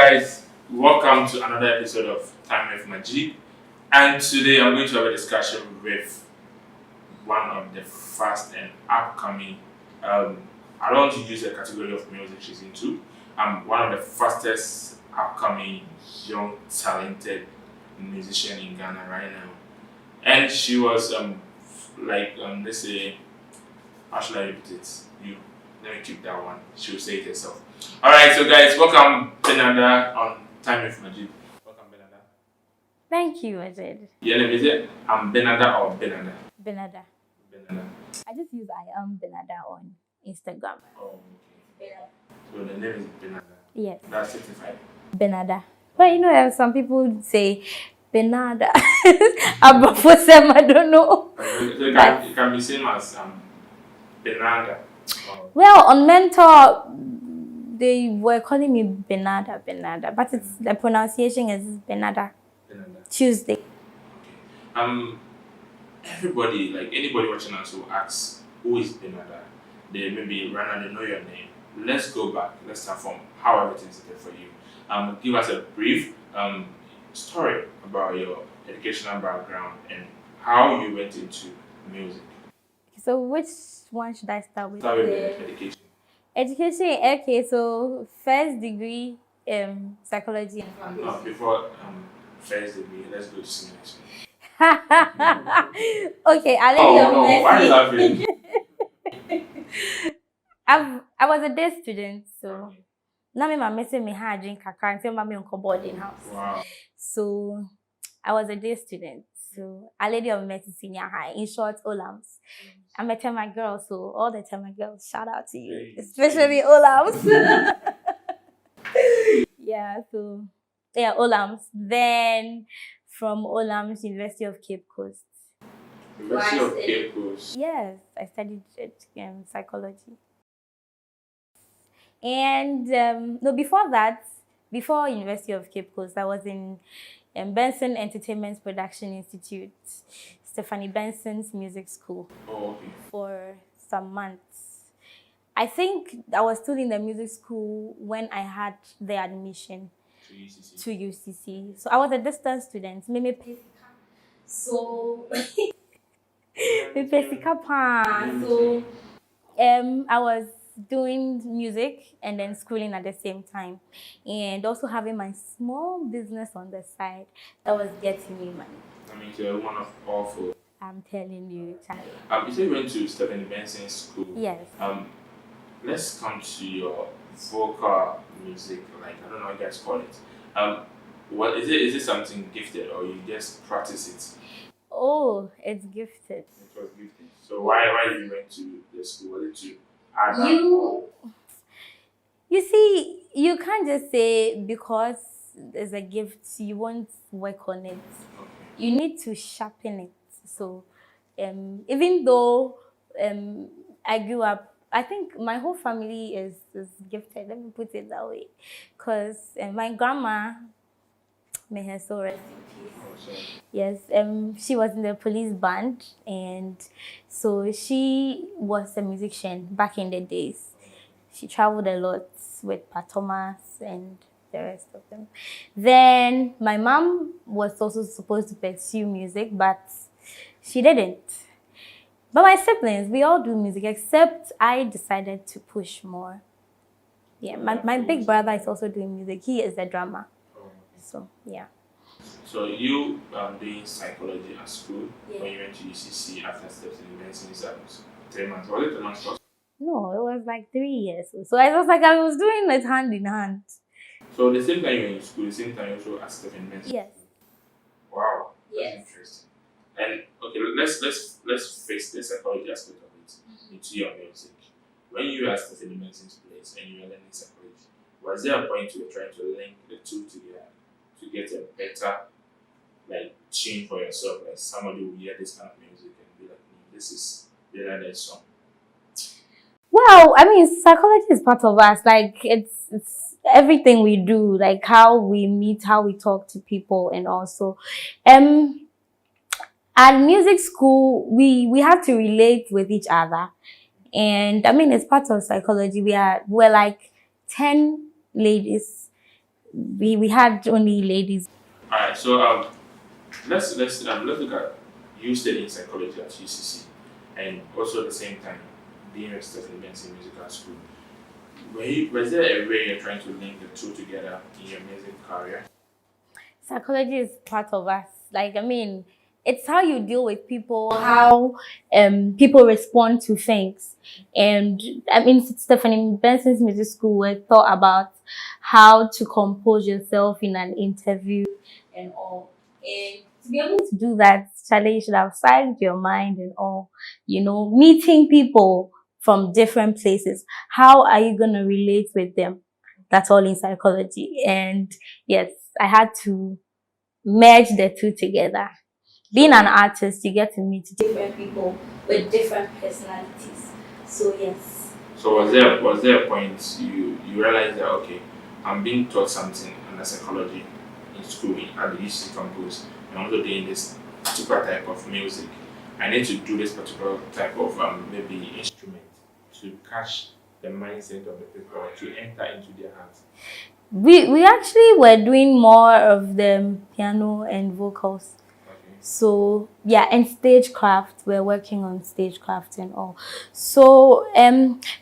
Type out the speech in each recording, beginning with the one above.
guys, welcome to another episode of Time with Majid. And today I'm going to have a discussion with one of the fast and upcoming, I don't want to use the category of music she's into, one of the fastest upcoming young talented musician in Ghana right now. And she was let's say, how should I put it? Let me keep that one. She will say it herself. Alright, so guys, welcome Benada on Time with Majid. Welcome Benada. Thank you, Majid. Your name is it? I'm Benada or Benada? Benada. Benada. I just use I am Benada on Instagram. Oh, okay. So the name is Benada. Yes. That's certified. Benada. But you know, some people say Benada. But for some, I don't know. So it can be same as Benada. Well, on Mentor, they were calling me Benada, but it's the pronunciation is Benada. Tuesday. Okay. Everybody, like anybody watching us who asks who is Benada, they maybe randomly know your name. Let's go back. Let's start from how everything started for you. Give us a brief story about your educational background and how you went into music. So which one should I start with? Start with the education. Education, okay, so first degree psychology and foundation. No, before first degree, let's go to senior school. Okay, I'll let you know. Why are you laughing? I was a day student, so now my messing me had drink kakra and say mommy on boarding house. Wow. So I was a day student. So a lady of met senior high, in short, Olams. I met my girls, so all the time my girls, shout out to you, especially Olams. Yeah, so yeah, Olams. Then from Olams, University of Cape Coast. University of Cape Coast. Yes, I studied psychology. And no, before that, before University of Cape Coast, I was in Benson Entertainment Production Institute, Stephanie Benson's music school. Oh, okay. For some months. I think I was still in the music school when I had the admission to UCC. So I was a distance student. So I was doing music and then schooling at the same time, and also having my small business on the side that was getting me money. I mean, you're one of awful. I'm telling you, Charlie. You said you went to Stephanie Benson's school. Yes. Let's come to your vocal music. Like, I don't know how you guys call it. What is it? Is it something gifted or you just practice it? Oh, it's gifted. It was gifted. So why did you went to the school? Was it to add You see, you can't just say because there's a gift you won't work on it. Okay. You need to sharpen it. So even though I grew up, I think my whole family is gifted. Let me put it that way, because my grandma, may her soul rest in peace. Oh, yes, she was in the police band, and so she was a musician back in the days. She traveled a lot with Pat Thomas and the rest of them. Then my mom was also supposed to pursue music, but she didn't. But my siblings, we all do music, except I decided to push more. Yeah, my big brother is also doing music. He is a drummer. So, yeah. So you doing psychology at school when you went to UCC after Stephanie Benson's 3 months. Was it 3 months first? No, it was like 3 years. So I was like, I was doing it hand in hand. So the same time you were in school, the same time you also at Stephanie Benson? Yes. Wow. Yes. That's interesting. And okay, let's face the psychology aspect of it into your music. When you were at Stephanie Benson's place and you were learning psychology, was there a point you were trying to link the two together to get a better tune for yourself? Like somebody will hear this kind of music and be like, this is the other song. Well, I mean, psychology is part of us. Like it's everything we do, like how we meet, how we talk to people, and also at music school we have to relate with each other. And I mean, it's part of psychology. We're like 10 ladies we had only ladies. Alright, so let's look at you studying psychology at UCC, and also at the same time being registered in Benson Musical School. Was there a way you're trying to link the two together in your music career? Psychology is part of us. Like, I mean, it's how you deal with people, how people respond to things. And I mean, Stephanie Benson's music school were taught about how to compose yourself in an interview and all. And to be able to do that, Charlie, you should have sized your mind and all, meeting people from different places. How are you going to relate with them? That's all in psychology. And yes, I had to merge the two together. Being an artist, you get to meet different people with different personalities. So yes. So was there a point you realized that okay, I'm being taught something under psychology in school at the UC campus, and I'm also doing this particular type of music. I need to do this particular type of maybe instrument to catch the mindset of the people, to enter into their hearts. We actually were doing more of the piano and vocals. Okay. So yeah, and stagecraft. We're working on stagecraft and all. So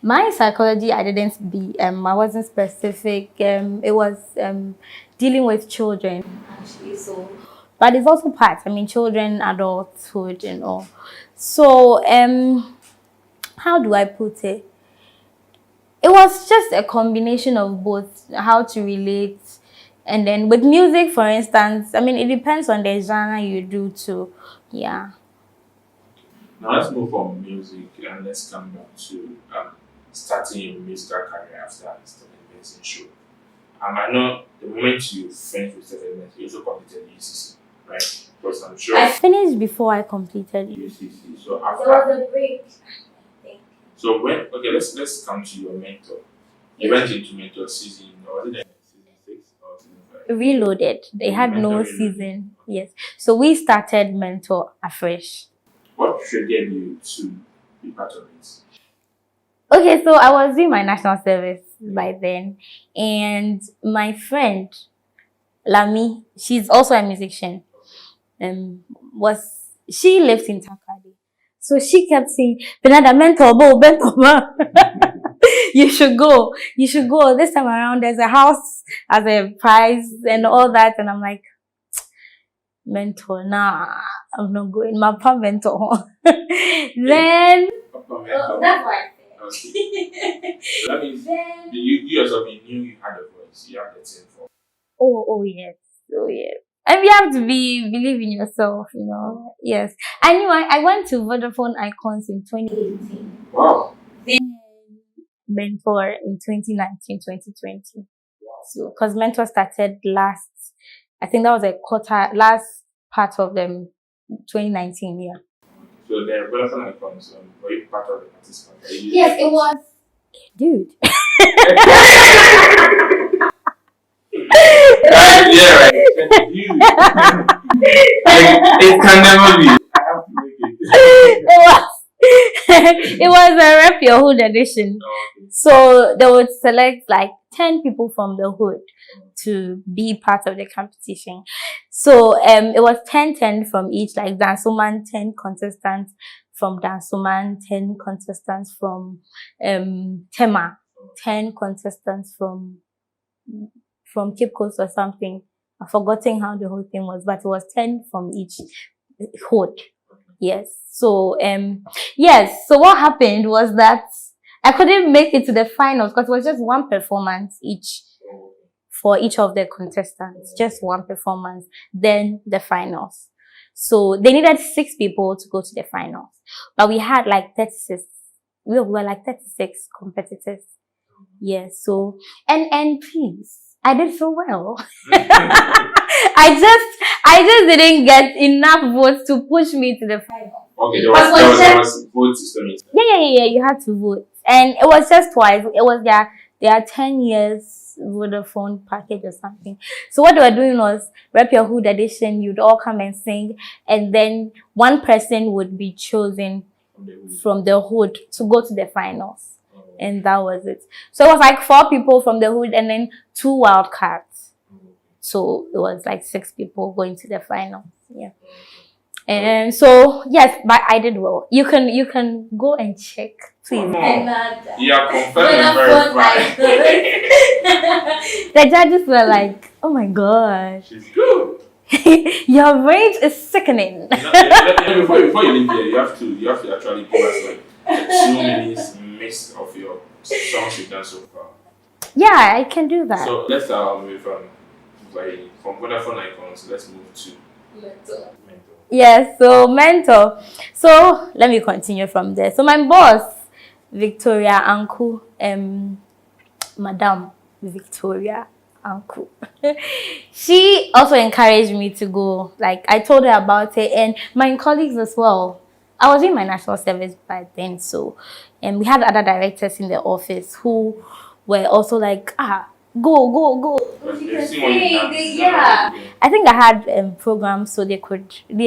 my psychology, I wasn't specific. It was dealing with children actually. So, but it's also part. I mean, children, adulthood, and all. So how do I put it? It was just a combination of both, how to relate. And then with music, for instance, I mean, it depends on the genre you do too. Yeah. Now let's move from music and let's come back to starting your musical career after Stephen Benson show. I know the moment you finished with Stephen Benson, you also completed UCC, right? Because I'm sure I finished before I completed it. UCC. So There after, was a break. so when okay, let's come to your mentor. You went into mentor season, or was it season 6 or season 5? Reloaded. They had Mentor no Reloaded. season. Yes. So we started Mentor afresh. What triggered you to be part of it? Okay, so I was doing my national service by then, and my friend Lami, she's also a musician. She lives in Takadi. So she kept saying, Benada, mentor, mentor. You should go. You should go. This time around, there's a house as a prize and all that. And I'm like, mentor, nah, I'm not going. My pa mentor. Then, that's why. Okay. So that means you yourself, you knew you had a voice, you have the thing for. Oh yes. Oh yes. And you have to believe in yourself, Yes. I knew I went to Vodafone Icons in 2018. Wow. Then Mentor in 2019, 2020. So, because Mentor started I think that was last part of the 2019 year. So the Vodafone Icons, were you part of the participants? Yes, it was. Dude. Yeah, right. You. It can never be. I have to make it. It was a Rep Your Hood edition. Oh, okay. So they would select like 10 people from the hood to be part of the competition. So it was 10 from each, like Dansoman, 10 contestants from Dansoman, 10 contestants from Tema, 10 contestants from Cape Coast or something. I've forgotten how the whole thing was, but it was 10 from each hood. Yes. So yes. So what happened was that I couldn't make it to the finals because it was just one performance each for each of the contestants. Just one performance, then the finals. So they needed 6 people to go to the finals, but we had like 36. We were like 36 competitors. Yes. So and please, I did so well. I just didn't get enough votes to push me to the final. Okay, there was vote system. Yeah. You had to vote, and it was just twice. It was their 10 years Vodafone package or something. So what they were doing was Rep Your Hood edition. You'd all come and sing, and then one person would be chosen from the hood to go to the finals. And that was it. So it was like 4 people from the hood and then 2 wild cards. So it was like 6 people going to the finals. Yeah. And so yes, but I did well. You can go and check, please. Yeah, confirmed and verified. The judges were like, "Oh my gosh, She's good. your range is sickening." Before you leave here, you have to actually give us like a 2 minutes mix of your songs you've done so far. Yeah, I can do that. So let's start with from Vodafone Icons. Let's move to Mentor. Yes, so mentor. So let me continue from there. So my boss, Victoria Anku, Madam Victoria Anku, she also encouraged me to go. Like I told her about it, and my colleagues as well. I was in my national service by then, so and we had other directors in the office who were also like, go. Yeah. I think I had programs so they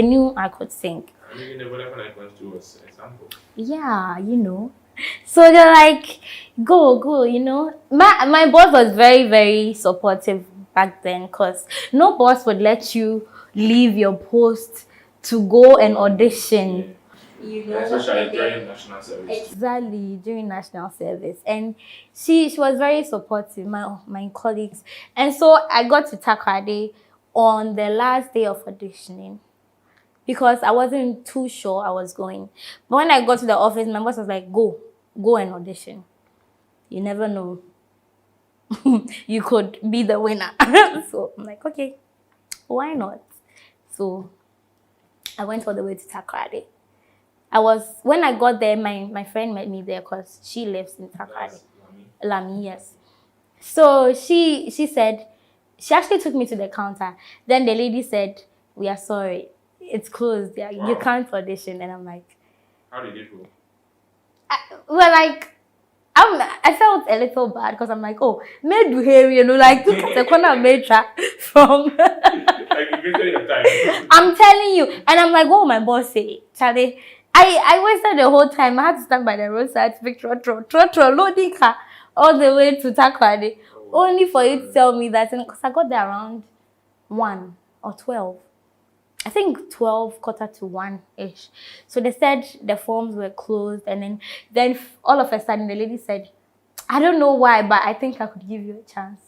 knew I could sing. I mean, whatever I want to do was example. Yeah, So they're like, go, My boss was very, very supportive back then because no boss would let you leave your post to go and audition. Especially during national service. Exactly, during national service. And she was very supportive, my colleagues. And so I got to Takoradi on the last day of auditioning because I wasn't too sure I was going. But when I got to the office, my boss was like, go and audition. You never know. You could be the winner. So I'm like, okay, why not? So I went all the way to Takoradi. When I got there, my friend met me there because she lives in Takoradi. Lami, yes. So she said, she actually took me to the counter. Then the lady said, "We are sorry, it's closed. Yeah, wow. You can't audition." And I'm like, how did it go? I felt a little bad because I'm like, oh, made behavior, like look at the corner of Metra from. I'm telling you, and I'm like, what will my boss say, Charlie? I wasted the whole time. I had to stand by the roadside to pick trotro, loading car all the way to Takoradi, only for you to tell me that because I got there around 1 or 12. I think 12, quarter to 1-ish. So they said the forms were closed, and then all of a sudden the lady said, I don't know why, but I think I could give you a chance.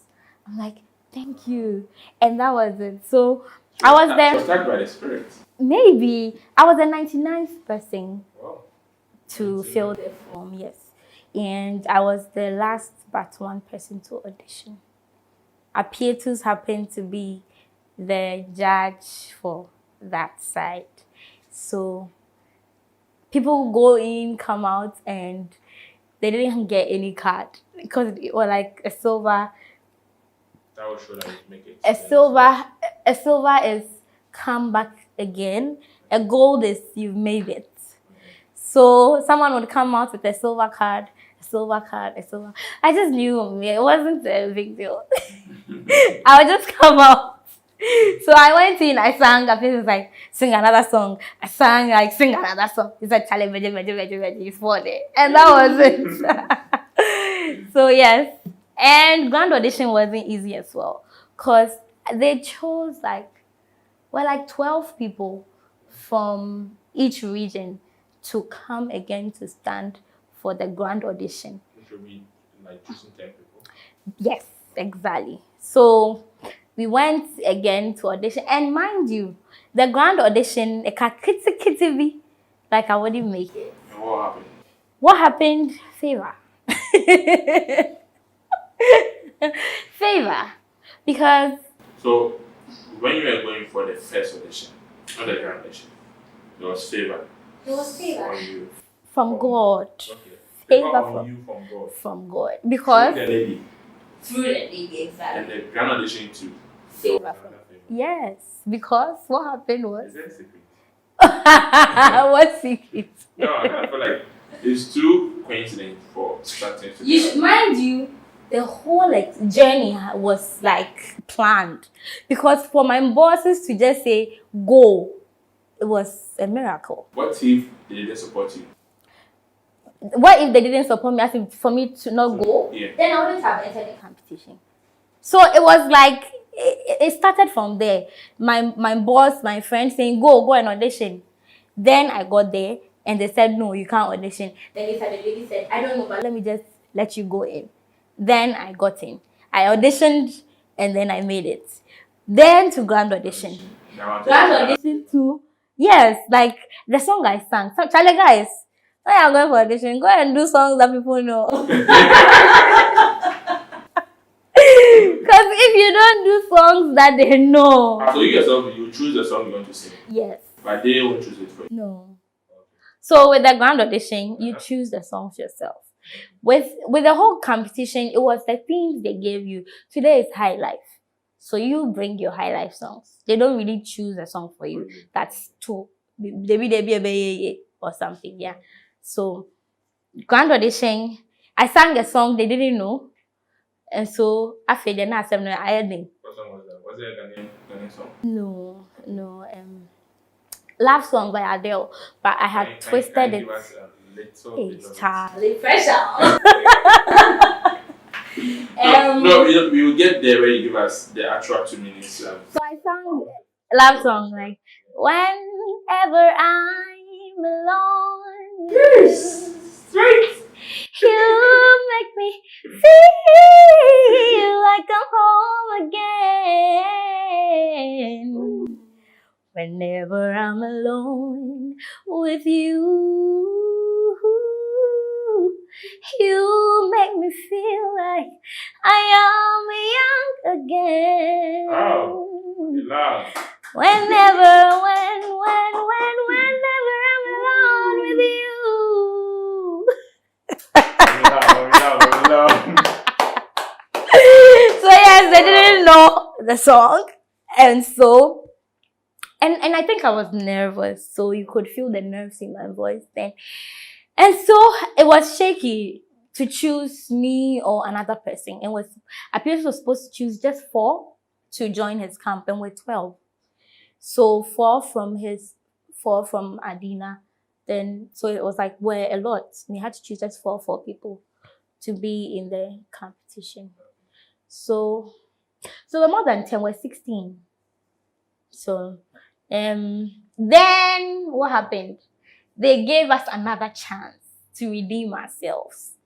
I'm like, thank you. And that was it. So I was there. Was that by the spirit? Maybe. I was the 99th person to fill the form, yes. And I was the last but one person to audition. Apietus happened to be the judge for that side. So people go in, come out, and they didn't get any card because it was like a silver. That will show that you make it. A silver is come back again. A gold is you've made it. So someone would come out with a silver card. I just knew it wasn't a big deal. I would just come out. So I went in, I sang, Apietus was like, sing another song. I sang, like, sing another song. He said, Charlie, veggie, it's funny. And that was it. So, yes. And grand audition wasn't easy as well. Because they chose, like 12 people from each region to come again to stand for the grand audition. Which would be like choosing 10 people? Yes, exactly. So we went again to audition, and mind you, the grand audition, like I wouldn't make it. And what happened? What happened? Favor. Favor. Because. So when you were going for the first audition, not the grand audition, there was favor. There was favor. On you. From God. Okay. Favor on you from God. From God. Because. Through the lady, exactly. And the grand audition too. Favor. Yes, because what happened was. Is that a secret? What secret? No, I feel like it's too coincident for starting to. Mind you, the whole journey was planned, because for my bosses to just say go, it was a miracle. What if they didn't support you? What if they didn't support me? As in for me to not go? Yeah. Then I wouldn't have entered the competition. So it was like it started from there. My boss, my friend saying, go and audition. Then I got there and they said, no, you can't audition. Then the lady said, I don't know, but let me just let you go in. Then I got in. I auditioned and then I made it. Then to grand audition. Grand audition too. Yes, like the song I sang. So, Charlie guys, when you're going for audition, go and do songs that people know. Because if you don't do songs that they know. So you yourself, you choose the song you want to sing? Yes. But they won't choose it for you? No. So with the grand audition, you choose the songs yourself. With the whole competition, it was the themes they gave you. Today is high life. So you bring your high life songs. They don't really choose a song for you. That's too or something, yeah. So grand audition, I sang a song they didn't know. And so after the next time I had them. What song was that? Was it a Ghanaian song? No. Love song by Adele, but I had twisted it. It's Charlie Pressure. No, we will get there where you give us the actual 2 minutes. So I sang love song like whenever I'm alone. Yes, straight. You make me feel like I'm home again. Whenever I'm alone with you, you make me feel like I am young again. Oh, you laugh. Whenever I'm alone with you. So yes, they didn't know the song, and so and I think I was nervous, so you could feel the nerves in my voice then, and so it was shaky to choose me or another person. It was Appears was supposed to choose just 4 to join his camp, and we're 12, so 4 from Adina. Then so it was like we're a lot. We had to choose just 4 people to be in the competition. So we're more than 10, we're 16. So then what happened? They gave us another chance to redeem ourselves.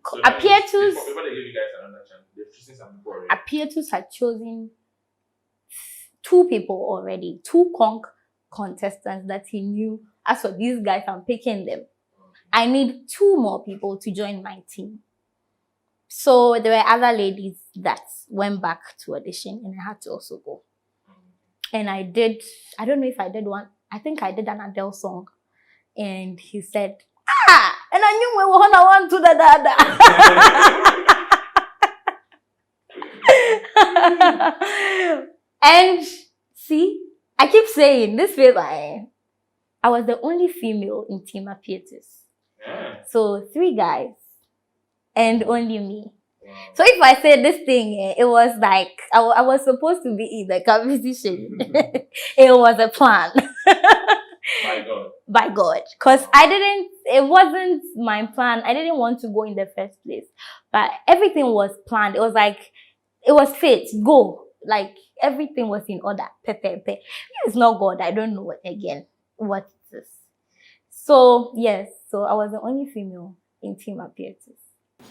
So Appeatus before they give you guys another chance, they've chosen some people already. Appeatus had chosen 2 people already, 2 contestants that he knew. As for these guys, I'm picking them. I need 2 more people to join my team. So there were other ladies that went back to audition, and I had to also go. And I don't know if I did one. I think I did an Adele song. And he said, and I knew we were on one to the dada. And see, I keep saying this way, I was the only female in Team Appeatus. Yeah. So 3 guys and only me. Wow. So if I say this thing, it was like I was supposed to be in the competition. It was a plan. By God. Because it wasn't my plan. I didn't want to go in the first place. But everything was planned. It was like, it was fit. Go. Like, everything was in order. It's not God. I don't know what it is. So, yes. So, I was the only female in Team Appearances.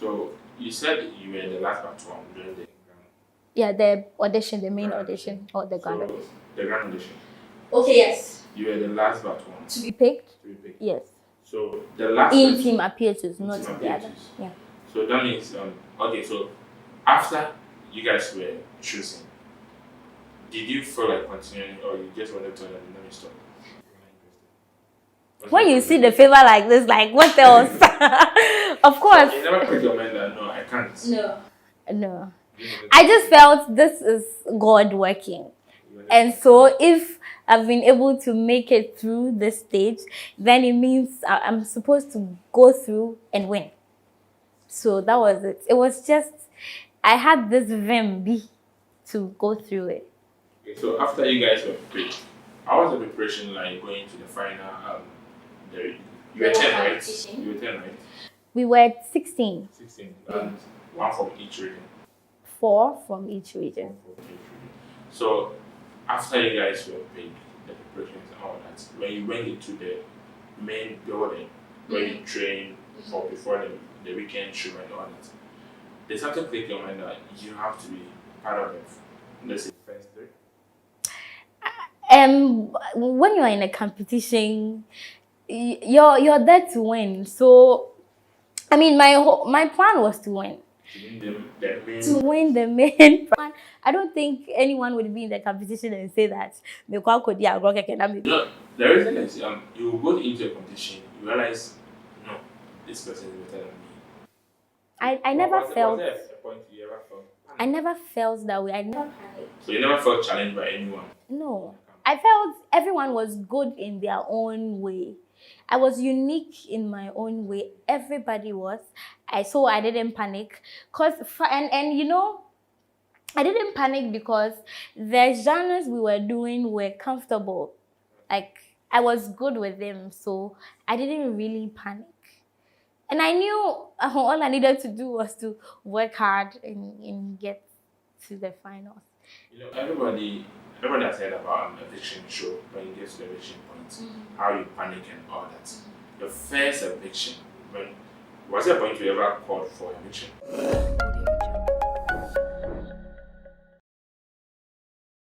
So, you said you were the last one during the Yeah, the audition, the main audition, or the grand audition. The grand audition. Okay, yes. You were the last one. To be picked? To be picked. Yes. So, the last in Team Appearances, not team the other. Yeah. So, that means, okay, so after you guys were choosing, did you feel like continuing, or you just wanted to let me stop? When you see the favor like this, like what else? Of course. So you never put your mind that no, I can't. No. I just felt this is God working. And so if I've been able to make it through this stage, then it means I'm supposed to go through and win. So that was it. It was just, I had this vim to go through it. Okay, so after you guys were picked, how was the preparation like going to the final? You were 10, right? You were 10, right? We were 16. 16, and 1 from each region. 4 from each region. So after you guys were paid the preparations and all that, when you went into the main building where you train for before the weekend show and all that, there's something click your mind that you have to be part of it. Let's say first three. When you are in a competition, you're there to win. So, I mean, my plan was to win. To win the main plan. I don't think anyone would be in the competition and say that. You know, the reason is you go into a competition, you realize no, this person is better than me. I never felt. Was there a point you ever felt? I never felt that way. I never panicked. So you never felt challenged by anyone? No. I felt everyone was good in their own way. I was unique in my own way. Everybody was. I didn't panic. And you know, I didn't panic because the genres we were doing were comfortable. Like I was good with them, so I didn't really panic. And I knew all I needed to do was to work hard and get to the finals. You know, everybody has heard about an eviction show when you get to the eviction point, how you panic and all that. Your first eviction, when was there a point you ever called for eviction?